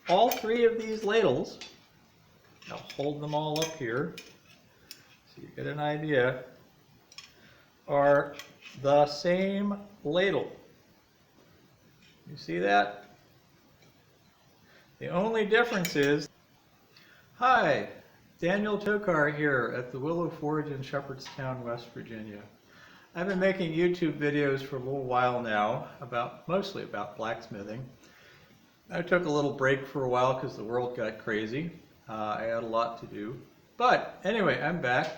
all three of these ladles, I'll hold them all up here so you get an idea, are the same ladle. You see that? The only difference is, hi, Daniel Tokar here at the Willow Forge in Shepherdstown, West Virginia. I've been making YouTube videos for a little while now, mostly about blacksmithing. I took a little break for a while because the world got crazy. I had a lot to do. But anyway, I'm back.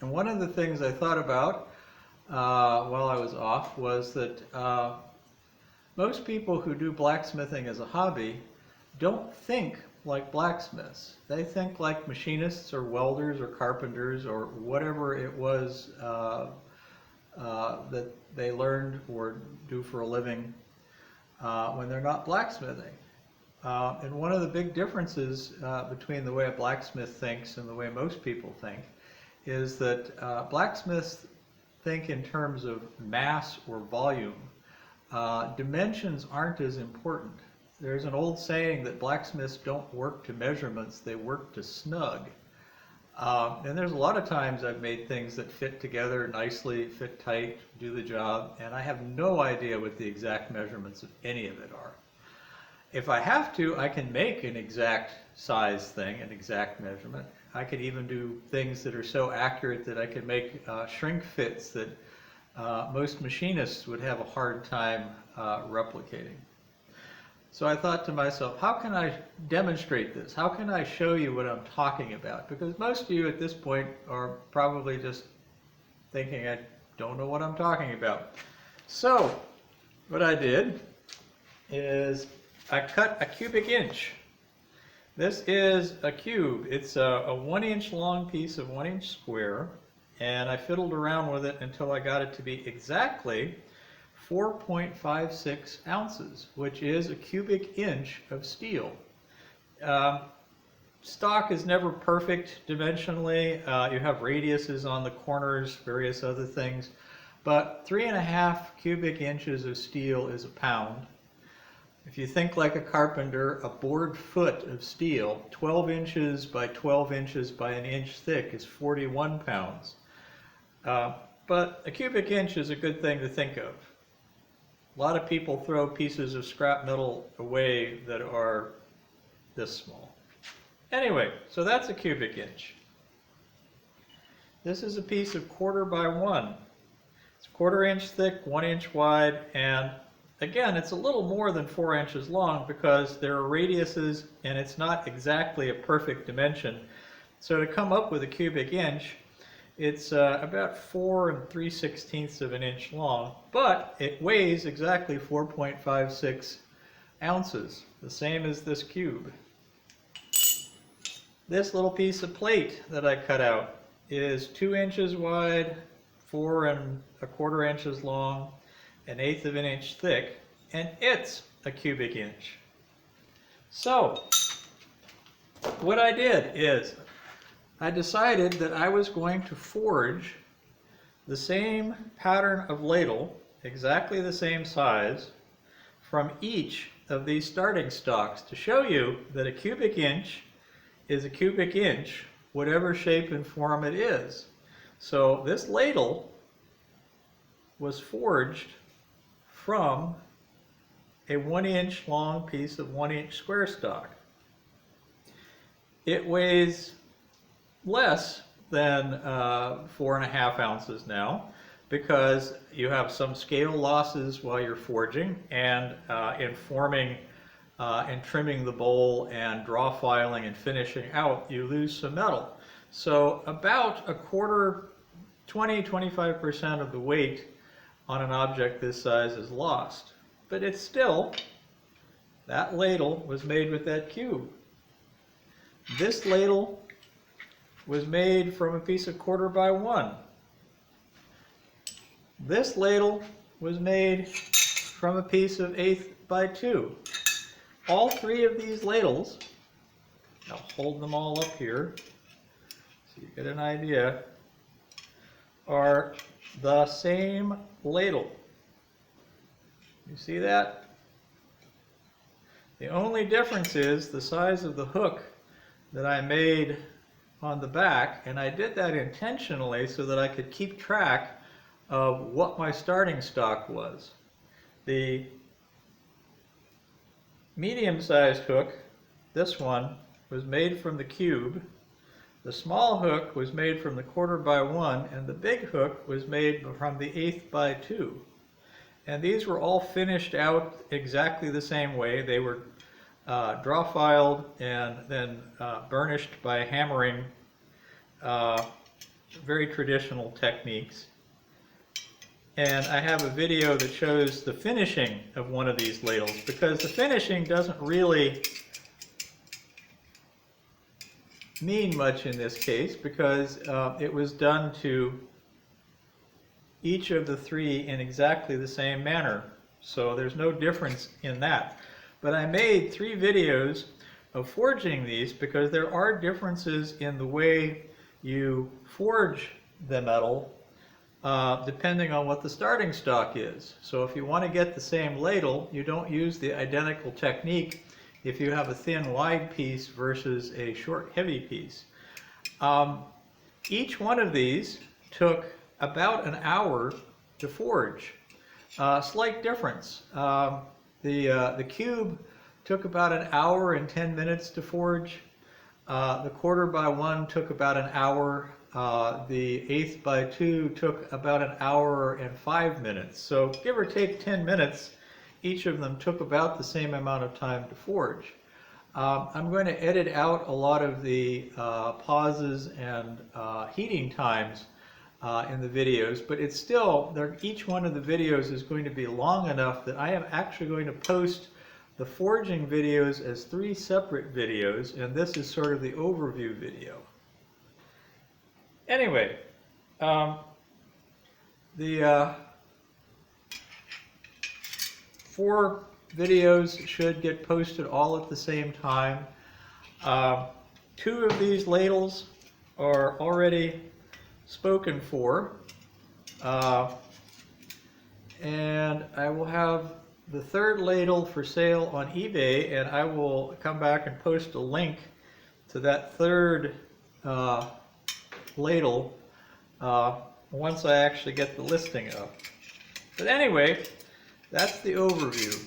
And one of the things I thought about while I was off was that most people who do blacksmithing as a hobby don't think like blacksmiths. They think like machinists or welders or carpenters or whatever it was that they learned or do for a living when they're not blacksmithing. And one of the big differences between the way a blacksmith thinks and the way most people think is that blacksmiths think in terms of mass or volume. Dimensions aren't as important. There's an old saying that blacksmiths don't work to measurements, they work to snug. And there's a lot of times I've made things that fit together nicely, fit tight, do the job, and I have no idea what the exact measurements of any of it are. If I have to, I can make an exact size thing, an exact measurement. I could even do things that are so accurate that I could make shrink fits that most machinists would have a hard time replicating. So I thought to myself, how can I demonstrate this? How can I show you what I'm talking about? Because most of you at this point are probably just thinking I don't know what I'm talking about. So what I did is I cut a cubic inch. This is a cube. It's a 1-inch long piece of 1-inch square, and I fiddled around with it until I got it to be exactly 4.56 ounces, which is a cubic inch of steel. Stock is never perfect dimensionally. You have radiuses on the corners, various other things, but 3.5 cubic inches of steel is a pound. If you think like a carpenter, a board foot of steel, 12 inches by 12 inches by an inch thick, is 41 pounds. But a cubic inch is a good thing to think of. A lot of people throw pieces of scrap metal away that are this small. Anyway, so that's a cubic inch. This is a piece of 1/4 by 1. It's 1/4 inch thick, 1 inch wide, and again, it's a little more than 4 inches long because there are radiuses and it's not exactly a perfect dimension. So to come up with a cubic inch, it's about 4 3/16 of an inch long, but it weighs exactly 4.56 ounces, the same as this cube. This little piece of plate that I cut out is 2 inches wide, 4 1/4 inches long, 1/8 of an inch thick, and it's a cubic inch. So what I did is I decided that I was going to forge the same pattern of ladle, exactly the same size, from each of these starting stocks to show you that a cubic inch is a cubic inch, whatever shape and form it is. So this ladle was forged from a 1-inch long piece of 1-inch square stock. It weighs less than 4.5 ounces now because you have some scale losses while you're forging, and in forming and trimming the bowl and draw filing and finishing out, you lose some metal. So about a quarter, 20–25% of the weight on an object this size is lost. But it's still, that ladle was made with that cube. This ladle was made from a piece of 1/4 by 1. This ladle was made from a piece of 1/8 by 2. All three of these ladles, I'll hold them all up here so you get an idea, are the same ladle. You see that? The only difference is the size of the hook that I made on the back, and I did that intentionally so that I could keep track of what my starting stock was. The medium-sized hook, this one, was made from the cube. The small hook was made from the 1/4x1, and the big hook was made from the 1/8x2. And these were all finished out exactly the same way. They were draw filed and then burnished by hammering, very traditional techniques. And I have a video that shows the finishing of one of these ladles, because the finishing doesn't really mean much in this case, because it was done to each of the three in exactly the same manner. So there's no difference in that. But I made 3 videos of forging these because there are differences in the way you forge the metal depending on what the starting stock is. So if you want to get the same ladle, you don't use the identical technique if you have a thin wide piece versus a short heavy piece. Each one of these took about an hour to forge. Slight difference. The cube took about an hour and 10 minutes to forge. The 1/4x1 took about an hour. The 1/8x2 took about an hour and 5 minutes. So give or take 10 minutes, each of them took about the same amount of time to forge. I'm going to edit out a lot of the pauses and heating times in the videos, but it's still, each one of the videos is going to be long enough that I am actually going to post the forging videos as 3 separate videos, and this is sort of the overview video. Anyway, the 4 videos should get posted all at the same time. 2 of these ladles are already spoken for, and I will have the 3rd ladle for sale on eBay, and I will come back and post a link to that 3rd ladle once I actually get the listing up. But anyway, that's the overview.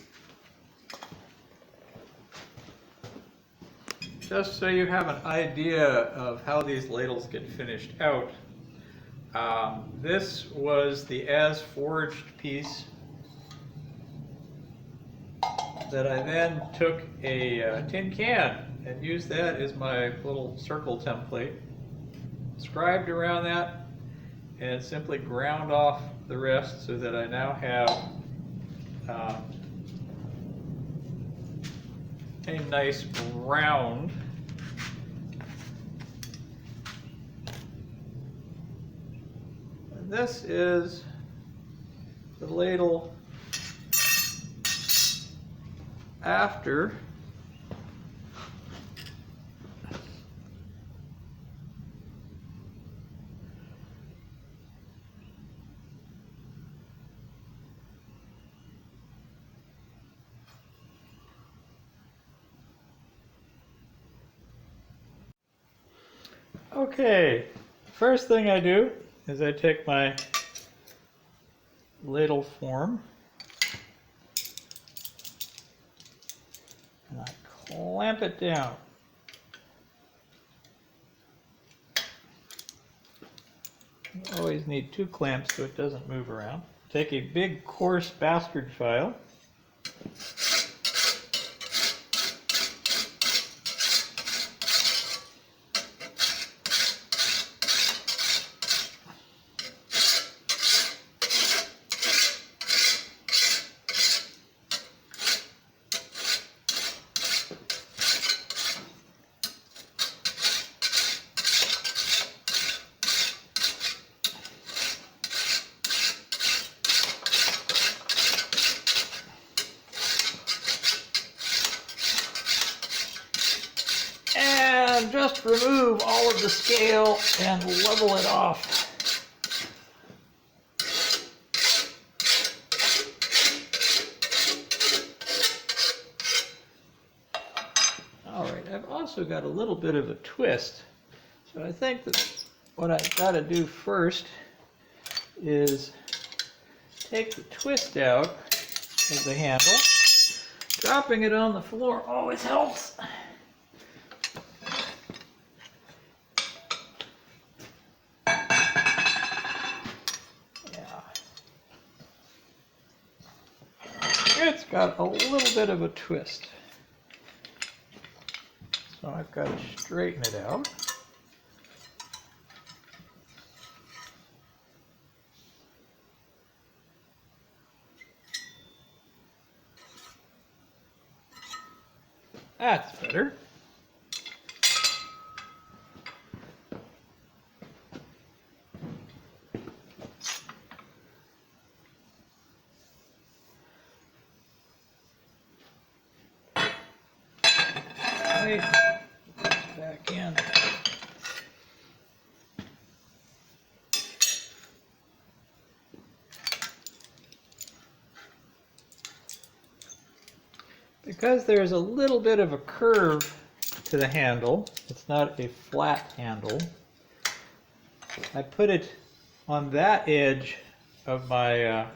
Just so you have an idea of how these ladles get finished out, this was the as forged piece that I then took a tin can and used that as my little circle template, scribed around that, and simply ground off the rest so that I now have a nice round and this is the ladle after Okay, first thing I do is I take my ladle form and I clamp it down. You always need 2 clamps so it doesn't move around. Take a big coarse bastard file. And just remove all of the scale and level it off. All right, I've also got a little bit of a twist. So I think that what I've got to do first is take the twist out of the handle. Dropping it on the floor always helps. Yeah. It's got a little bit of a twist. So I've got to straighten it out. That's better. Right, back in. Because there's a little bit of a curve to the handle, it's not a flat handle, I put it on that edge of my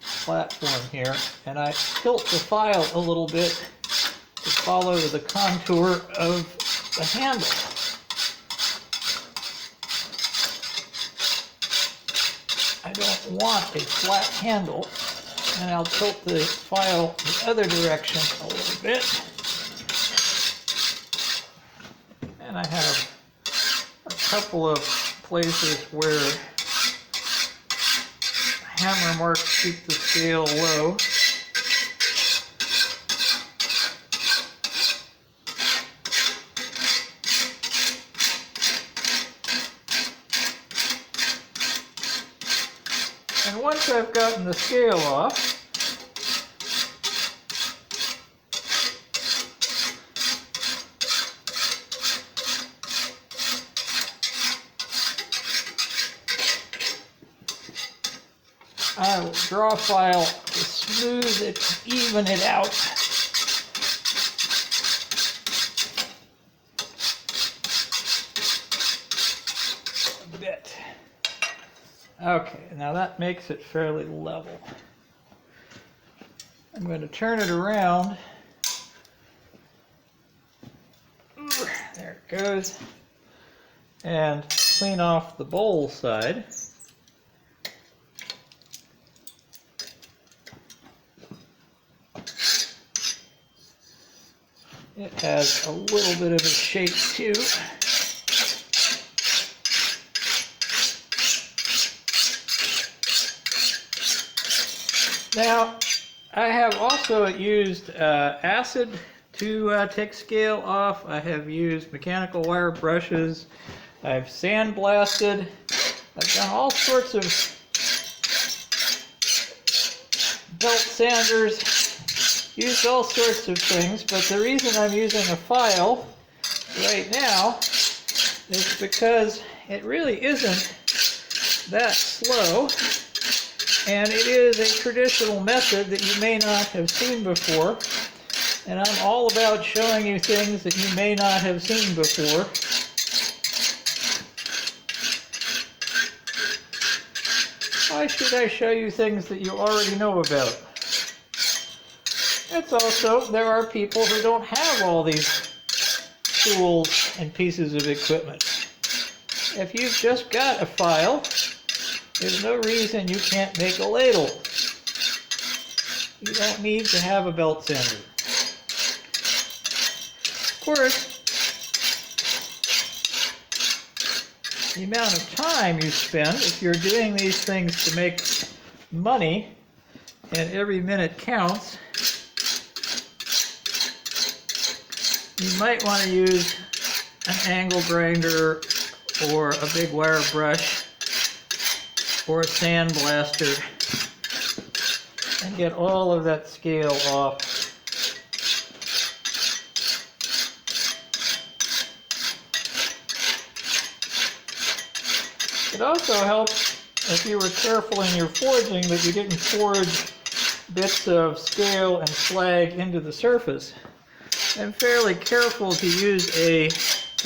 platform here, and I tilt the file a little bit to follow the contour of the handle. I don't want a flat handle. And I'll tilt the file the other direction a little bit. And I have a couple of places where hammer marks keep the scale low. And once I've gotten the scale off, I will draw a file to smooth it, even it out. A bit. Okay, now that makes it fairly level. I'm going to turn it around. There it goes. And clean off the bowl side. It has a little bit of a shape too. Now, I have also used acid to take scale off. I have used mechanical wire brushes. I've sandblasted. I've done all sorts of belt sanders. Used all sorts of things, but the reason I'm using a file right now is because it really isn't that slow, and it is a traditional method that you may not have seen before, and I'm all about showing you things that you may not have seen before. Why should I show you things that you already know about? It's also, there are people who don't have all these tools and pieces of equipment. If you've just got a file, there's no reason you can't make a ladle. You don't need to have a belt sander. Of course, the amount of time you spend, if you're doing these things to make money, and every minute counts, you might want to use an angle grinder or a big wire brush or a sandblaster and get all of that scale off. It also helps if you were careful in your forging that you didn't forge bits of scale and slag into the surface. I'm fairly careful to use a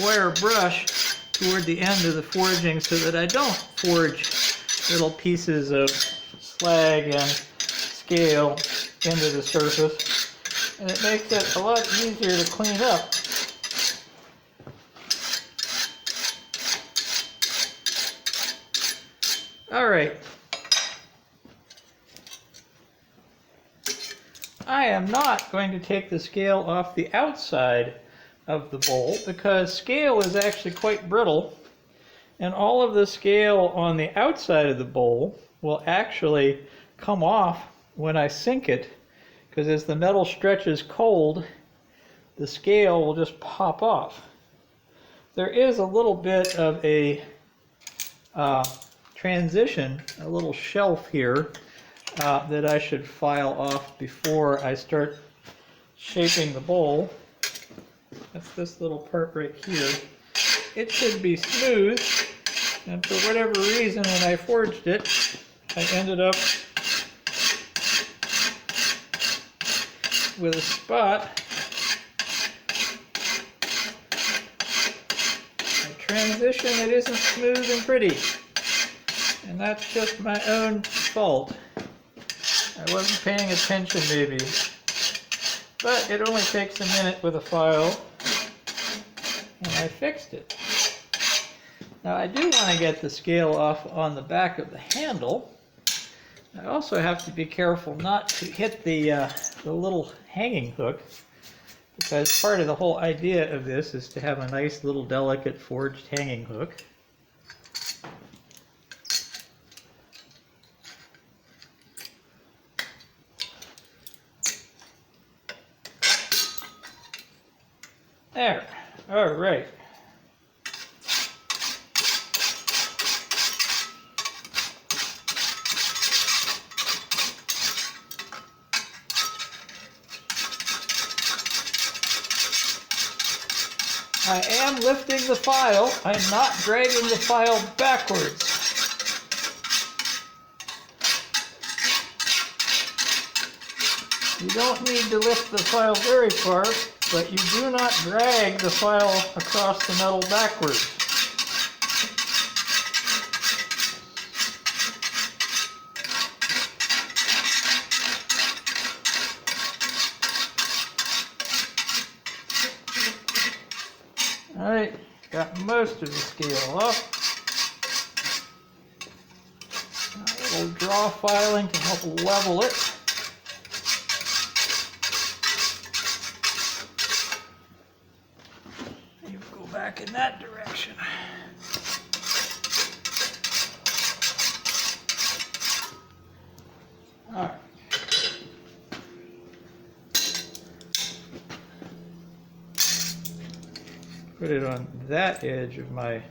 wire brush toward the end of the forging so that I don't forge little pieces of slag and scale into the surface, and it makes it a lot easier to clean up. All right. I am not going to take the scale off the outside of the bowl because scale is actually quite brittle, and all of the scale on the outside of the bowl will actually come off when I sink it, because as the metal stretches cold, the scale will just pop off. There is a little bit of a transition, a little shelf here that I should file off before I start shaping the bowl. That's this little part right here. It should be smooth, and for whatever reason when I forged it, I ended up with a spot. A transition that isn't smooth and pretty, and that's just my own fault. I wasn't paying attention maybe, but it only takes a minute with a file, and I fixed it. Now I do want to get the scale off on the back of the handle. I also have to be careful not to hit the little hanging hook, because part of the whole idea of this is to have a nice little delicate forged hanging hook. There. All right. I am lifting the file. I'm not dragging the file backwards. You don't need to lift the file very far, but you do not drag the file across the metal backwards. Alright, got most of the scale off. A little draw filing to help level it. You go back in that direction. Alright. Put it on that edge of my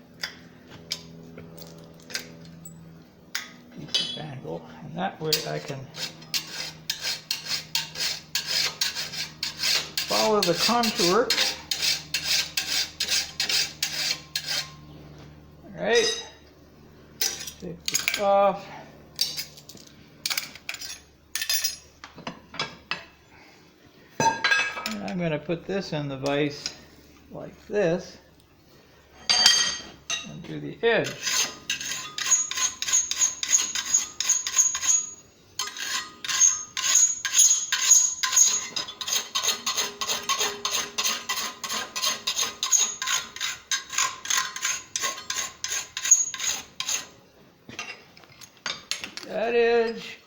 piece of angle, and that way I can follow the contour. All right, take this off. And I'm going to put this in the vise like this, and do the edge. That edge.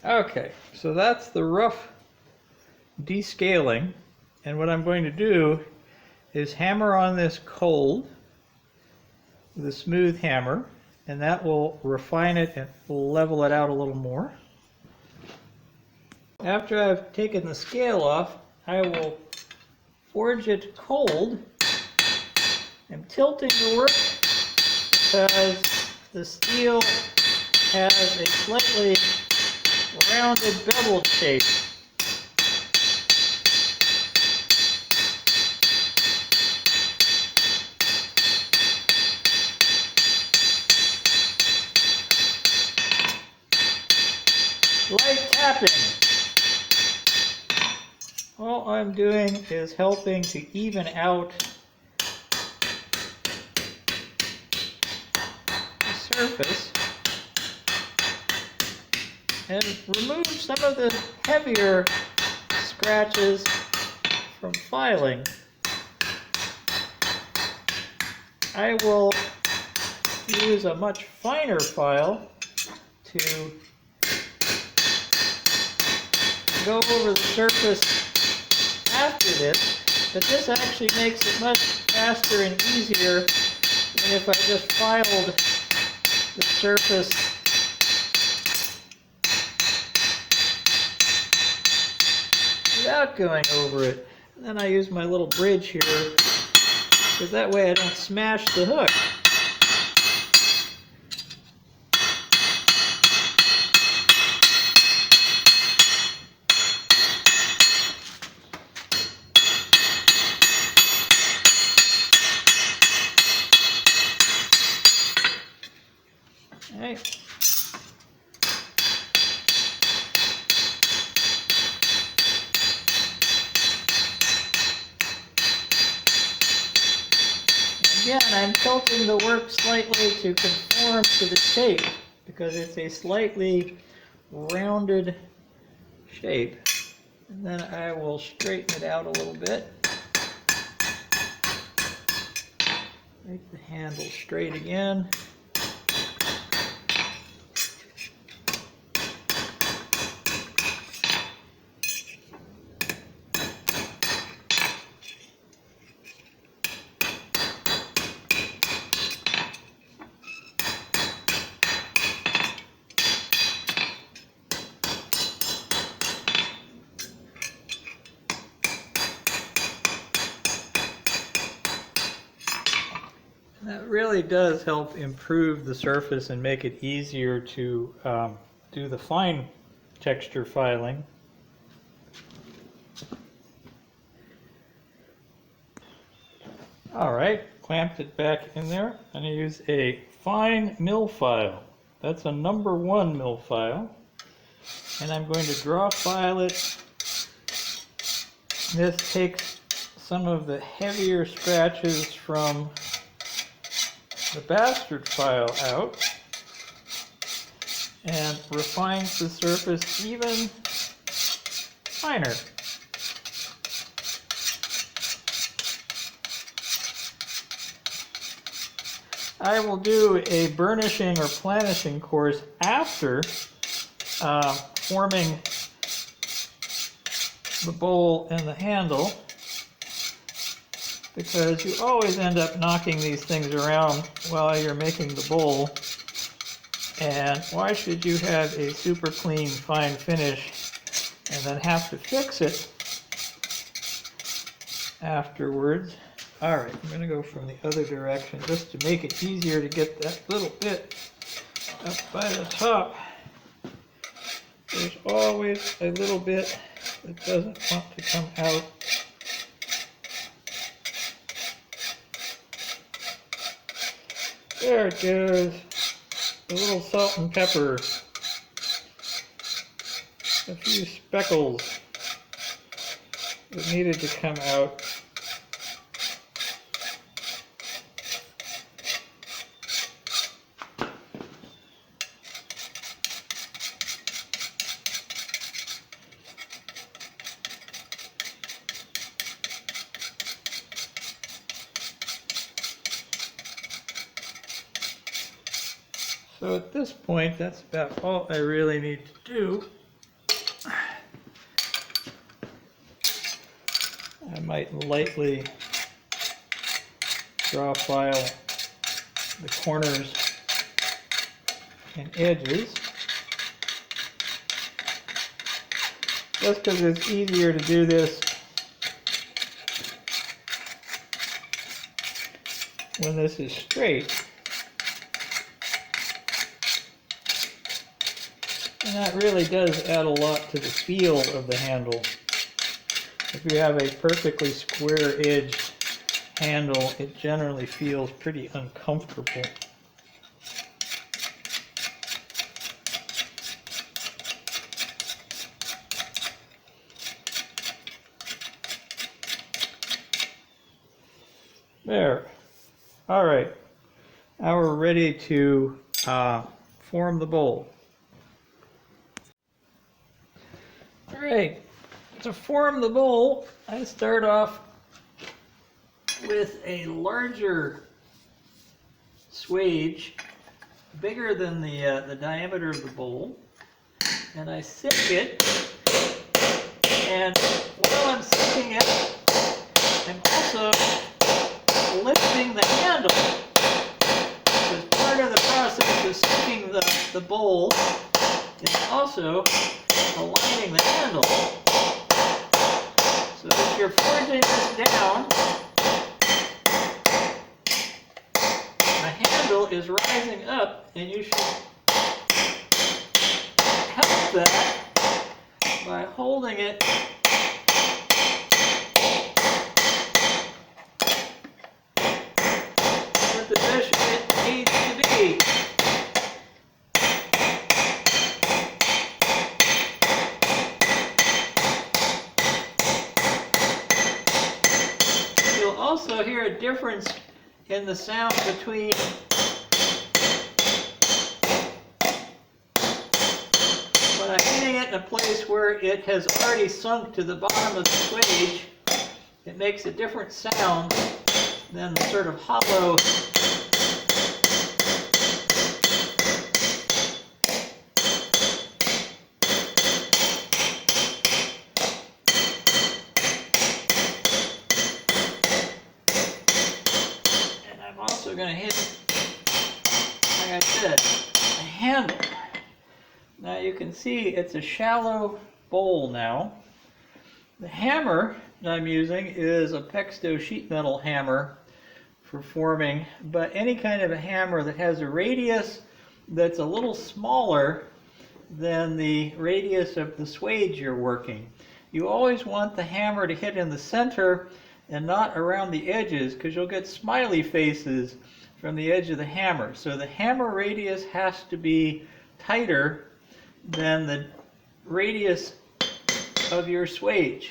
Okay, so that's the rough descaling, and what I'm going to do is hammer on this cold with a smooth hammer, and that will refine it and will level it out a little more. After I've taken the scale off, I will forge it cold. I'm tilting the work because the steel has a slightly rounded beveled shape, tapping. All I'm doing is helping to even out the surface and remove some of the heavier scratches from filing. I will use a much finer file to go over the surface after this, but this actually makes it much faster and easier than if I just filed the surface without going over it. And then I use my little bridge here, because that way I don't smash the hook. Okay. Again, I'm tilting the work slightly to conform to the shape because it's a slightly rounded shape. And then I will straighten it out a little bit. Make the handle straight again. That really does help improve the surface and make it easier to do the fine texture filing. Alright, clamped it back in there. I'm going to use a fine mill file. That's a #1 mill file. And I'm going to draw file it. This takes some of the heavier scratches from the bastard file out and refines the surface even finer. I will do a burnishing or planishing course after forming the bowl and the handle, because you always end up knocking these things around while you're making the bowl. And why should you have a super clean, fine finish and then have to fix it afterwards? Alright, I'm going to go from the other direction just to make it easier to get that little bit up by the top. There's always a little bit that doesn't want to come out. There it goes. A little salt and pepper. A few speckles that needed to come out. So at this point, that's about all I really need to do. I might lightly draw file the corners and edges, just because it's easier to do this when this is straight. And that really does add a lot to the feel of the handle. If you have a perfectly square-edged handle, it generally feels pretty uncomfortable. There. All right. Now we're ready to form the bowl. All right. To form the bowl, I start off with a larger swage, bigger than the diameter of the bowl, and I sink it. And while I'm sinking it, I'm also lifting the handle. As part of the process of sinking the bowl is also aligning the handle. So if you're forging this down, the handle is rising up, and you should help that by holding it with the position it needs to be. You'll also hear a difference in the sound between when I'm hitting it in a place where it has already sunk to the bottom of the swage. It makes a different sound than the sort of hollow going to hit, like I said, a handle. Now you can see it's a shallow bowl now. The hammer that I'm using is a Pexto sheet metal hammer for forming, but any kind of a hammer that has a radius that's a little smaller than the radius of the swage you're working. You always want the hammer to hit in the center and not around the edges, because you'll get smiley faces from the edge of the hammer. So the hammer radius has to be tighter than the radius of your swage.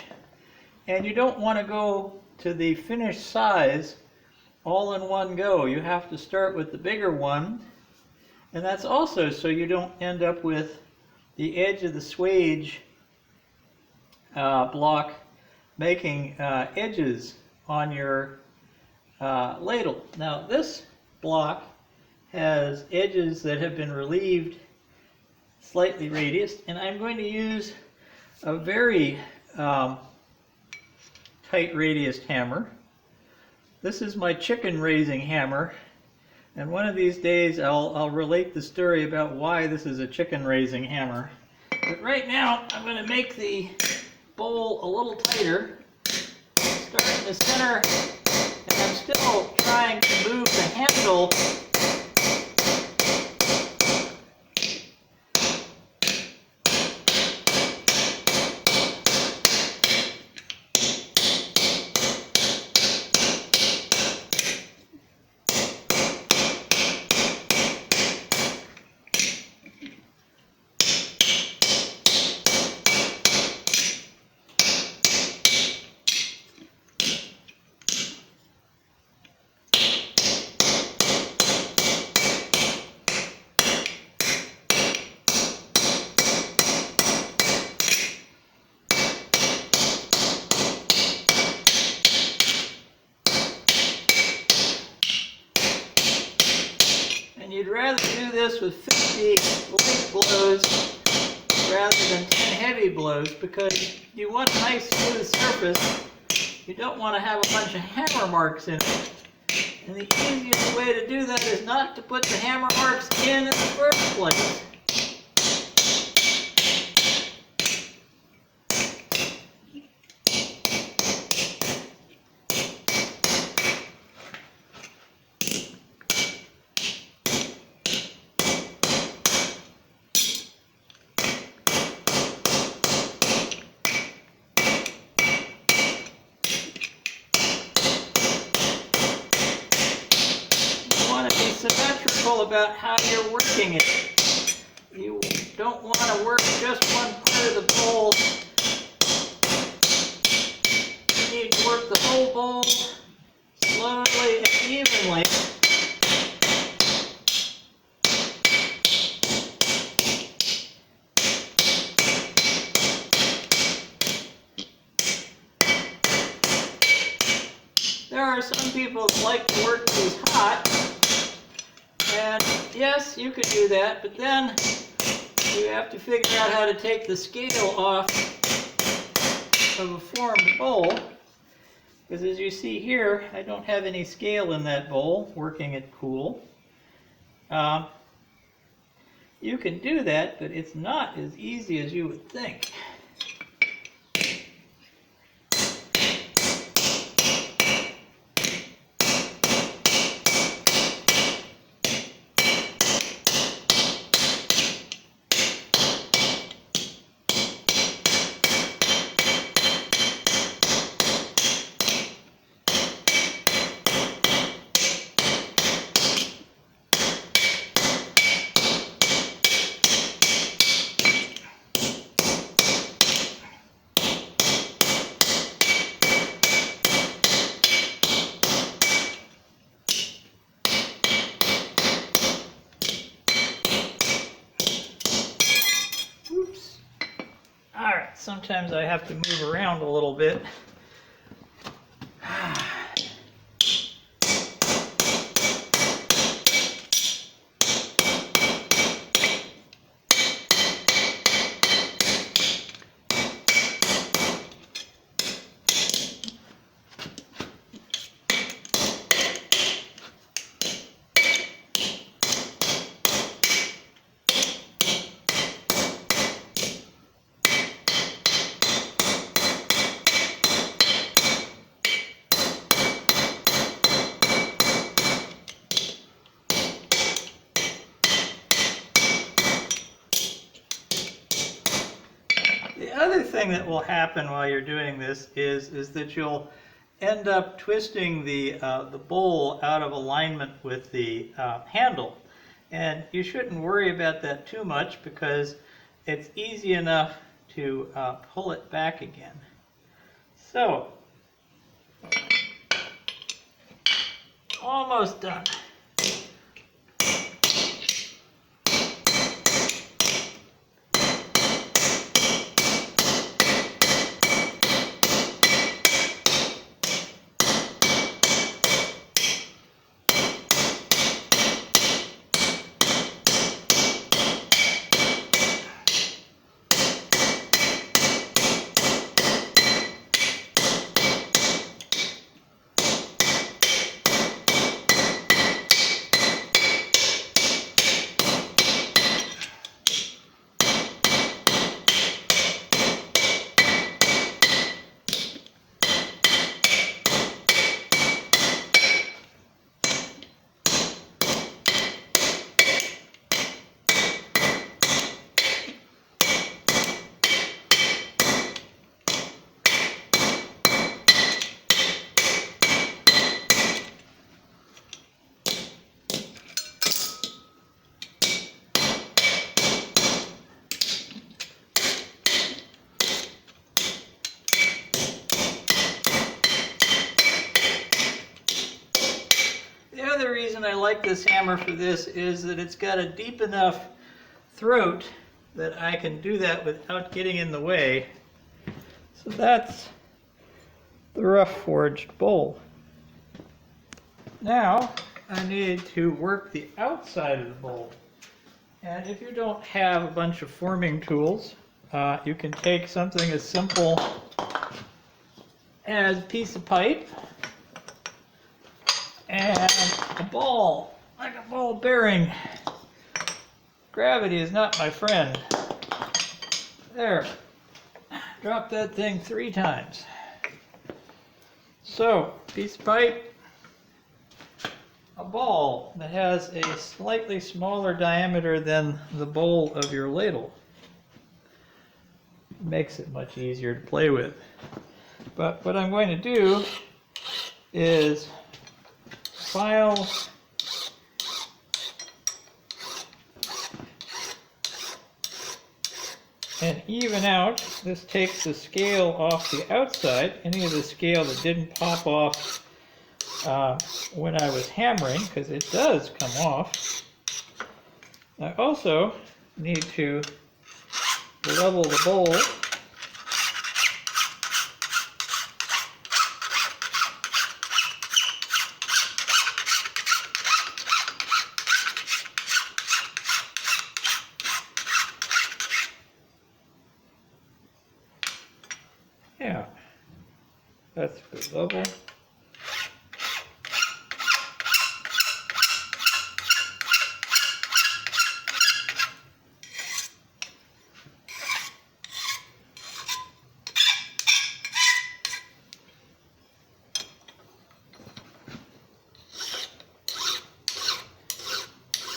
And you don't want to go to the finished size all in one go. You have to start with the bigger one, and that's also so you don't end up with the edge of the swage block making edges on your ladle. Now this block has edges that have been relieved slightly radiused, and I'm going to use a very tight radiused hammer. This is my chicken raising hammer, and one of these days I'll relate the story about why this is a chicken raising hammer. But right now I'm going to make the bowl a little tighter. Start in the center, and I'm still trying to move the handle You'd rather do this with 50 light blows rather than 10 heavy blows, because you want a nice smooth surface. You don't want to have a bunch of hammer marks in it. And the easiest way to do that is not to put the hammer marks in the first place. Symmetrical about how you're working it. You don't want to work just one part of the bowl. You need to work the whole bowl slowly some people like to work these hot, and yes, you could do that, but then you have to figure out how to take the scale off of a formed bowl, because as you see here, I don't have any scale in that bowl working at cool. You can do that, but it's not as easy as you would think. Sometimes I have to move around a little bit. Thing that will happen while you're doing this is that you'll end up twisting the bowl out of alignment with the handle, and you shouldn't worry about that too much because it's easy enough to pull it back again. So almost done. The reason I like this hammer for this is that it's got a deep enough throat that I can do that without getting in the way. So that's the rough forged bowl. Now I need to work the outside of the bowl. And if you don't have a bunch of forming tools, you can take something as simple as a piece of pipe and a ball, like a ball bearing. Gravity is not my friend. There. Drop that thing 3 times. So, piece of pipe, a ball that has a slightly smaller diameter than the bowl of your ladle. Makes it much easier to play with. But what I'm going to do is file and even out. This takes the scale off the outside, any of the scale that didn't pop off when I was hammering, because it does come off. I also need to level the bowl . Yeah, that's a good level.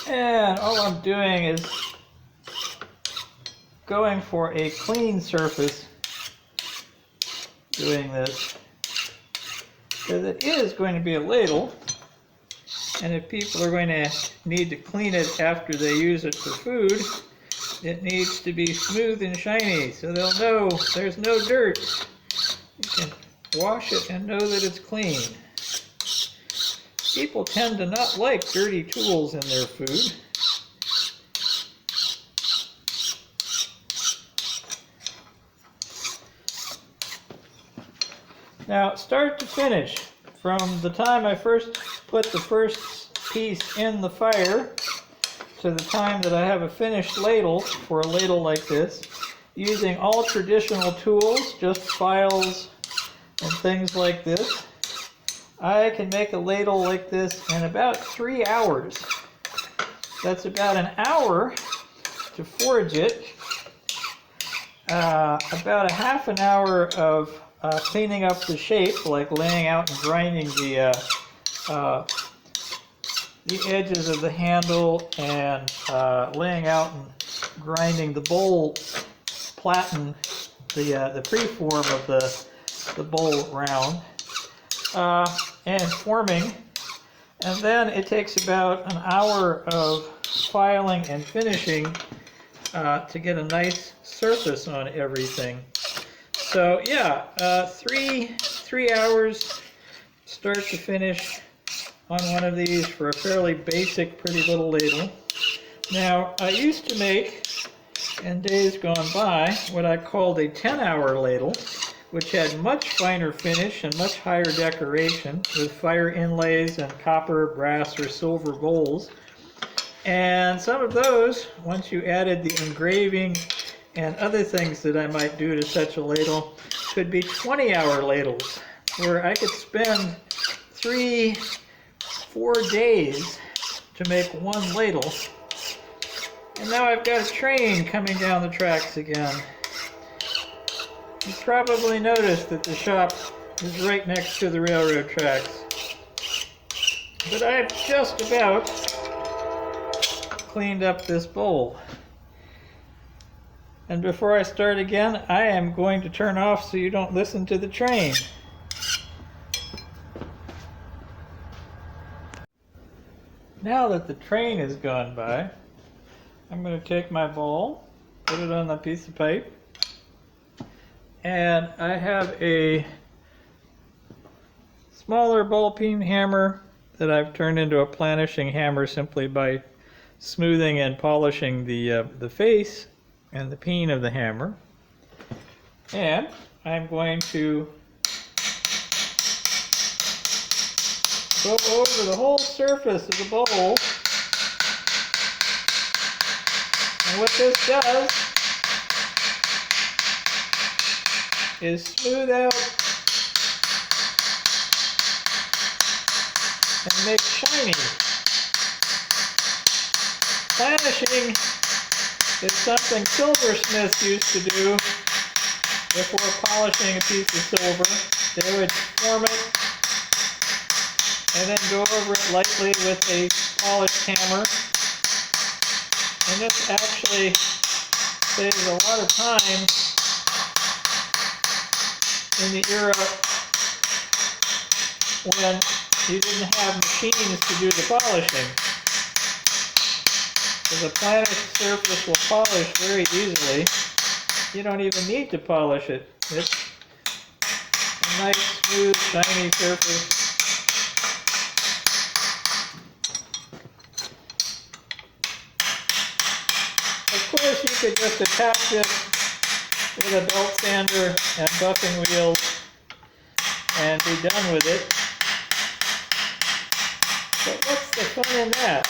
And all I'm doing is going for a clean surface doing this, because it is going to be a ladle, and if people are going to need to clean it after they use it for food, it needs to be smooth and shiny so they'll know there's no dirt. You can wash it and know that it's clean. People tend to not like dirty tools in their food. Now, start to finish, from the time I first put the first piece in the fire to the time that I have a finished ladle for a ladle like this, using all traditional tools, just files and things like this, I can make a ladle like this in about 3 hours. That's about an hour to forge it, about a half an hour of cleaning up the shape, like laying out and grinding the edges of the handle, and laying out and grinding the bowl platen, the preform of the bowl round, and forming. And then it takes about an hour of filing and finishing to get a nice surface on everything. So yeah, 3 hours start to finish on one of these for a fairly basic, pretty little ladle. Now, I used to make, in days gone by, what I called a 10-hour ladle, which had much finer finish and much higher decoration, with fire inlays and copper, brass, or silver bowls. And some of those, once you added the engraving and other things that I might do to such a ladle, could be 20-hour ladles, where I could spend 3-4 days to make one ladle. And now I've got a train coming down the tracks again. You probably noticed that the shop is right next to the railroad tracks. But I've just about cleaned up this bowl. And before I start again, I am going to turn off so you don't listen to the train. Now that the train has gone by, I'm going to take my bowl, put it on the piece of pipe, and I have a smaller ball peen hammer that I've turned into a planishing hammer simply by smoothing and polishing the face and the peen of the hammer. And I'm going to go over the whole surface of the bowl. And what this does is smooth out and make shiny. Planishing is something silversmiths used to do before polishing a piece of silver. They would form it and then go over it lightly with a polished hammer. And this actually saves a lot of time in the era when you didn't have machines to do the polishing. Because a planished surface will polish very easily. You don't even need to polish it. It's a nice, smooth, shiny surface. Of course, you could just attach this with a belt sander and buffing wheels and be done with it. But what's the fun in that?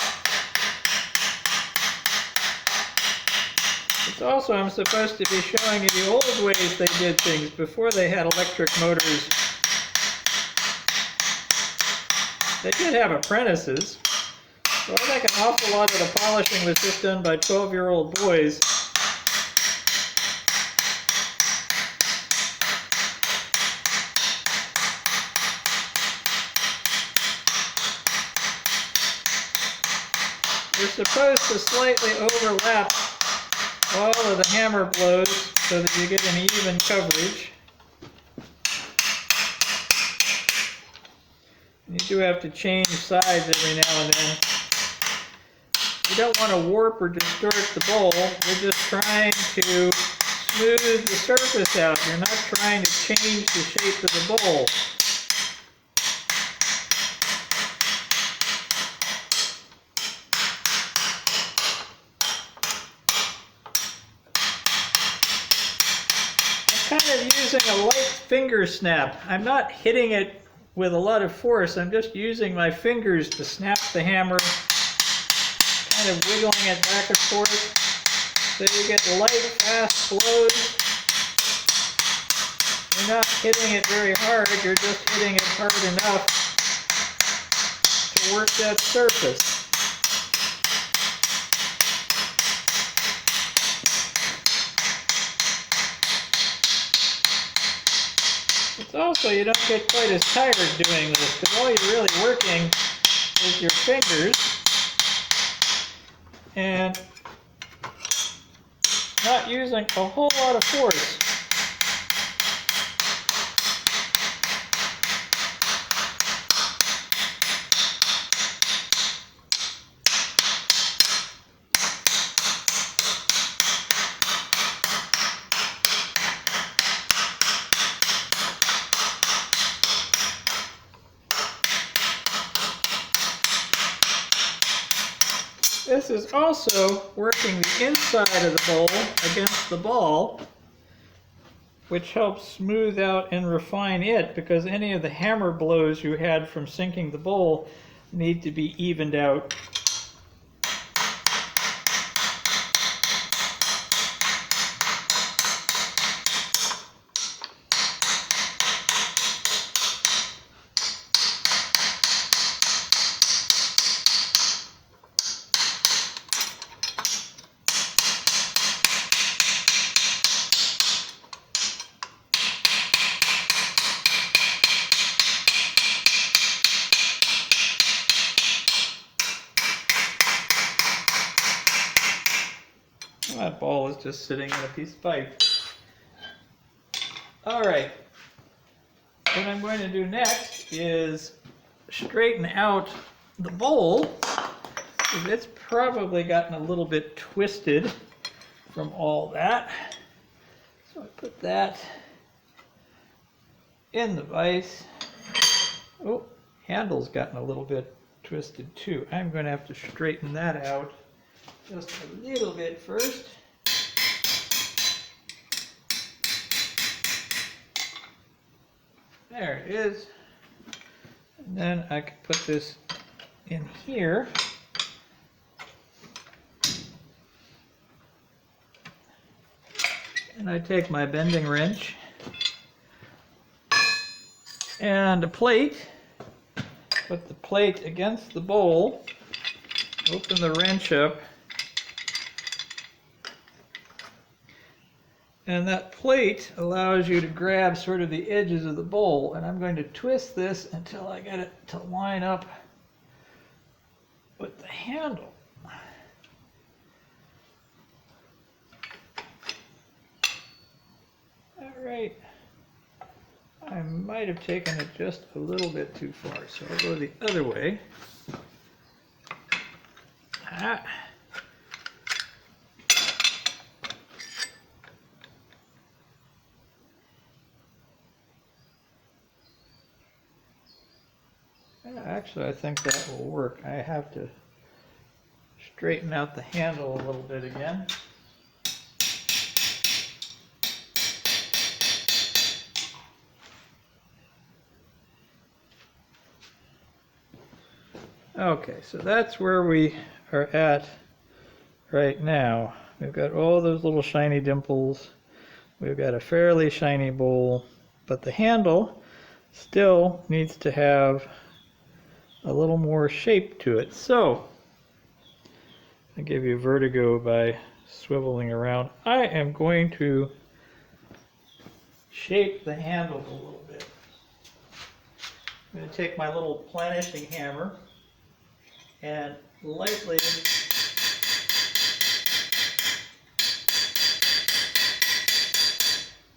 It's also, I'm supposed to be showing you the old ways they did things before they had electric motors. They did have apprentices, so I think an awful lot of the polishing was just done by 12-year-old boys. You're supposed to slightly overlap all of the hammer blows so that you get an even coverage. You do have to change sides every now and then. You don't want to warp or distort the bowl. You're just trying to smooth the surface out. You're not trying to change the shape of the bowl. I'm kind of using a light finger snap. I'm not hitting it with a lot of force. I'm just using my fingers to snap the hammer, kind of wiggling it back and forth so you get light, fast blows. You're not hitting it very hard, you're just hitting it hard enough to work that surface. It's also, you don't get quite as tired doing this, because all you're really working is your fingers and not using a whole lot of force. This is also working the inside of the bowl against the ball, which helps smooth out and refine it, because any of the hammer blows you had from sinking the bowl need to be evened out. That ball is just sitting in a piece of pipe. Alright, what I'm going to do next is straighten out the bowl. It's probably gotten a little bit twisted from all that. So I put that in the vise. Oh, handle's gotten a little bit twisted too. I'm going to have to straighten that out just a little bit first. There it is. And then I can put this in here. And I take my bending wrench and a plate, put the plate against the bowl, open the wrench up, and that plate allows you to grab sort of the edges of the bowl, and I'm going to twist this until I get it to line up with the handle. Alright, I might have taken it just a little bit too far, so I'll go the other way. Ah. Actually, I think that will work. I have to straighten out the handle a little bit again. Okay, so that's where we are at right now. We've got all those little shiny dimples. We've got a fairly shiny bowl, but the handle still needs to have a little more shape to it. So, I give you vertigo by swiveling around. I am going to shape the handle a little bit. I'm going to take my little planishing hammer and lightly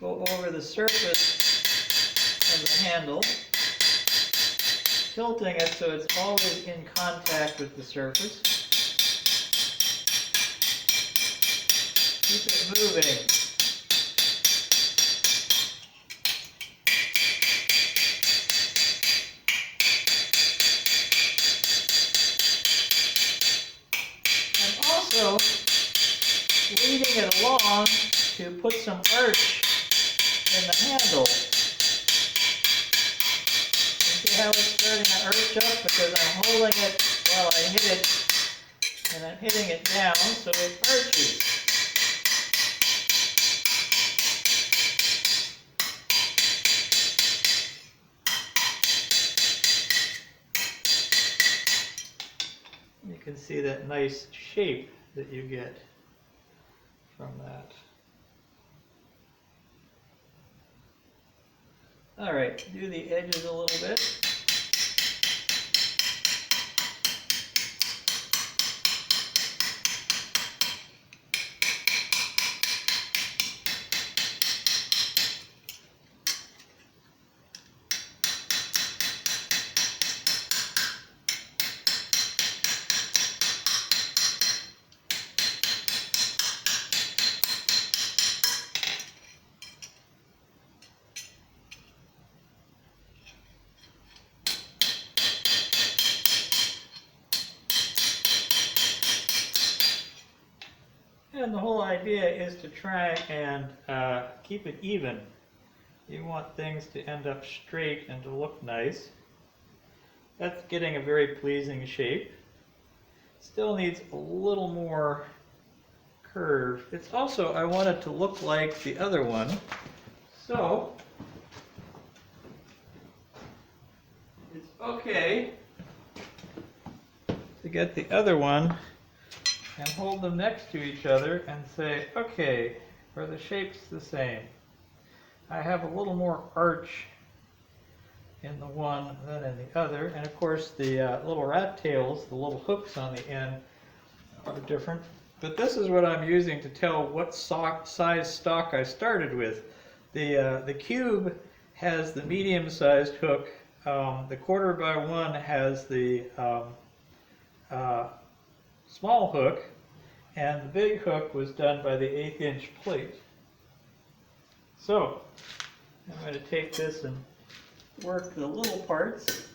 go over the surface of the handle, tilting it so it's always in contact with the surface. Keep it moving. I'm also leading it along to put some arch in the handle. You see how it's starting to arch up because I'm holding it while I hit it, and I'm hitting it down so it arches. You can see that nice shape that you get from that. All right, do the edges a little bit. And the whole idea is to try and keep it even. You want things to end up straight and to look nice. That's getting a very pleasing shape. Still needs a little more curve. It's also, I want it to look like the other one. So, it's okay to get the other one and hold them next to each other and say, okay, are the shapes the same? I have a little more arch in the one than in the other, and of course the little rat tails, the little hooks on the end, are different. But this is what I'm using to tell what size stock I started with. The cube has the medium-sized hook. The 1/4x1 has the small hook, and the big hook was done by the 1/8 inch plate. So I'm going to take this and work the little parts.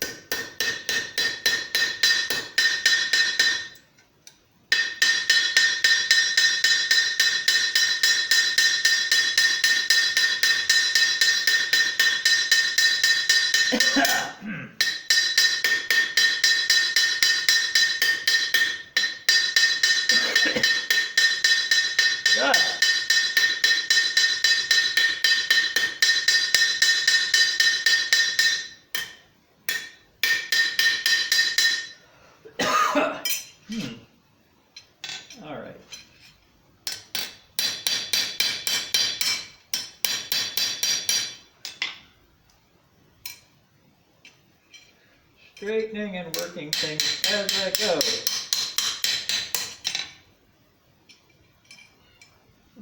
All right. Straightening and working things as I go.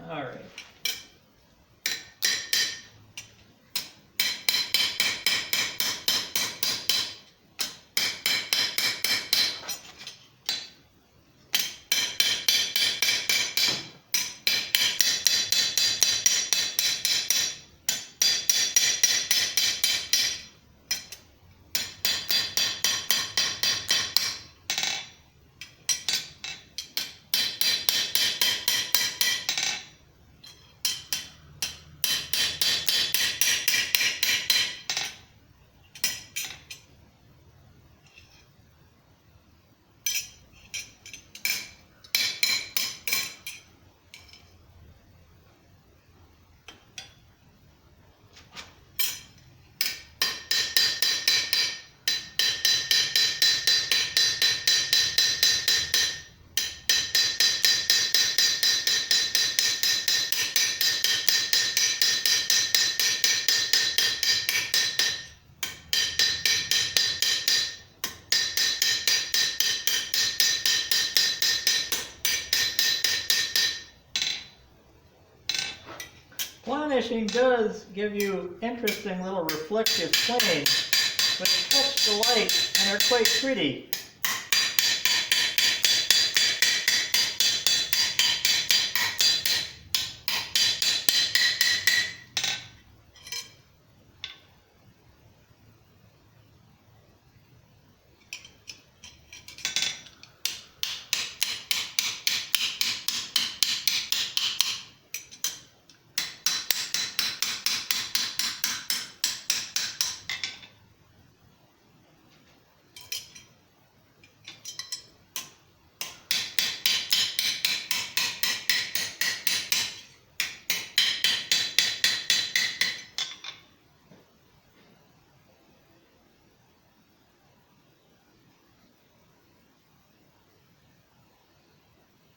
All right. planishing does give you interesting little reflective planes, which catch the light and are quite pretty.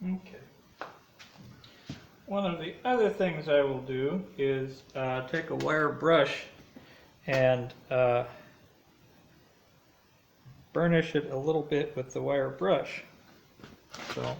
Okay. One of the other things I will do is take a wire brush and burnish it a little bit with the wire brush. So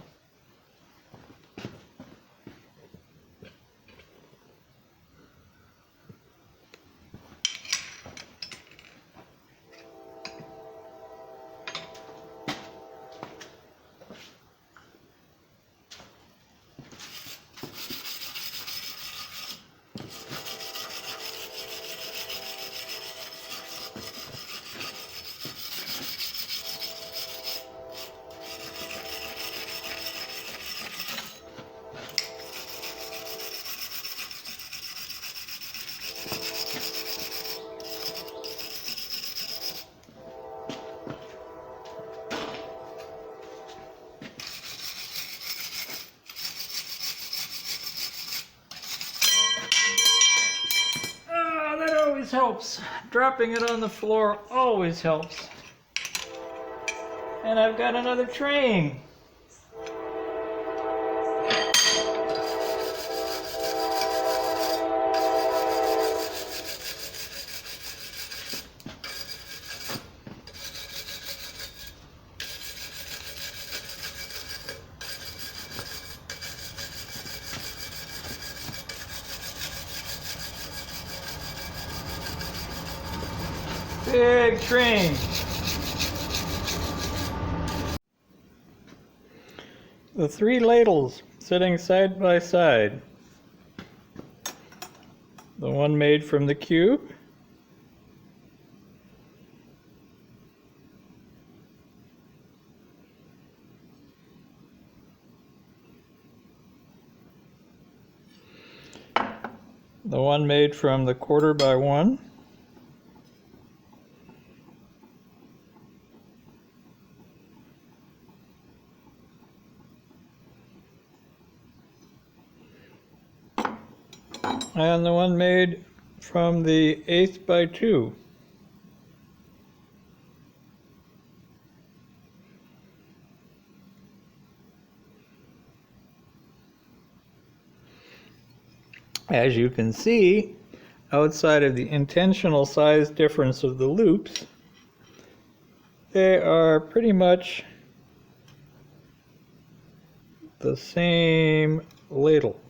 helps. Dropping it on the floor always helps. And I've got another train. Big train. The 3 ladles sitting side by side. The one made from the cube. The one made from the 1/4 by 1. And the one made from the 1/8 by 2. As you can see, outside of the intentional size difference of the loops, they are pretty much the same ladle.